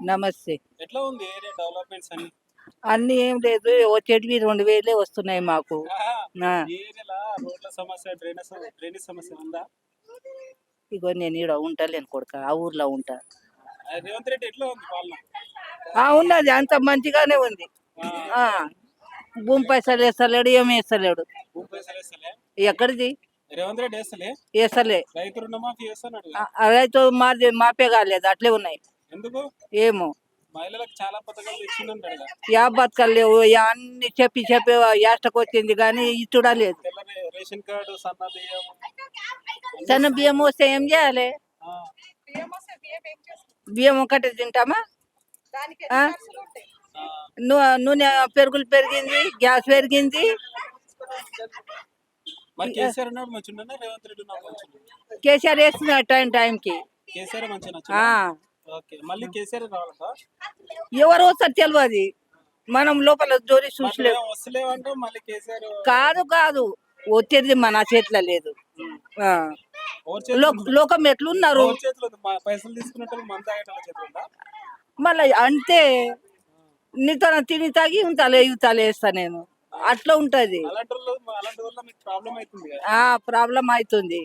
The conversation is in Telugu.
నమస్తే. ఎట్లా ఉంది ఏరియా డెవలప్మెంట్స్ అన్ని? అన్నీ ఏం లేదు. వచ్చేటివి 2000 వస్తున్నాయి మాకు. ఆహా! ఆ! ఈ ఏరియాలో రోడ్ల సమస్య, డ్రైనేజ్ సమస్య ఉందా? ఇగో నేను ఈడ ఉంటలేను కొడుకా. ఆ ఊర్లో ఉంటా. రేవంత్ రెడ్డి ఎట్లా ఉంది పాలన? ఉన్నది. అంత మంచిగానే ఉంది. ఆ, ఆ! భూమి పైసలు ఏస్తలేడు. ఏమి ఏస్తలేడు. భూమి పైసలు వేస్తలే? ఎక్కడిది? రేవంత్ రెడ్డి వేస్తలే? ఏస్తలే. రైతు రుణమాఫీ చేస్తున్నాడు. అదైతే మాపే కాలేదు. అట్లే ఉన్నాయి. ఎందుకు? ఏమో మహిళలకు చాలా పథకాలు ఇచ్చిందంటాడు కదా. యా బతకలు లేవు. అన్ని చెప్పి యాస్టకు వచ్చింది కానీ ఇచ్చుడా లేదు. తెల్ల రేషన్ కార్డు, సన్న బియ్యం. సన్న బియ్యం వస్తే ఏం చేయాలి? ఆ, బియ్యం ఒకటి తింటామా? ఆ? ఆ. నూనె పెరుగులు పెరిగింది, గ్యాస్ పెరిగింది. మరి కేసీఆర్ ఉన్నాడు మంచిగా ఉన్నా, రేవంత్ రెడ్డి ఉన్నాడు మంచిగా? కేసీఆర్ వేస్తున్నారు టైంకి. కేసీఆర్ మంచిగా ఆ, ఓకే, మళ్ళీ కేసీఆర్ రావాలంట. ఎవరు వస్తారు తెలియదు. మనం లోపల జోరి చూసలేవు. వస్తలేవంటే మళ్ళీ కేసీఆర్ కాదు వచ్చేది మన చేతిలో లేదు. ఆ. లోకం ఎట్లున్నారు? చేతిలో ఉంది. పైసలు తీసుకున్నట్టు మన తాగేట చేతిలో ఉందా? మళ్ళీ అంటే నీతో తిని తాగి ఇవతలే వేస్తా నేను. అట్లా ఉంటది. అలాంటి వాళ్ళ మీకు ప్రాబ్లం అవుతుంది కదా. ప్రాబ్లం అవుతుంది.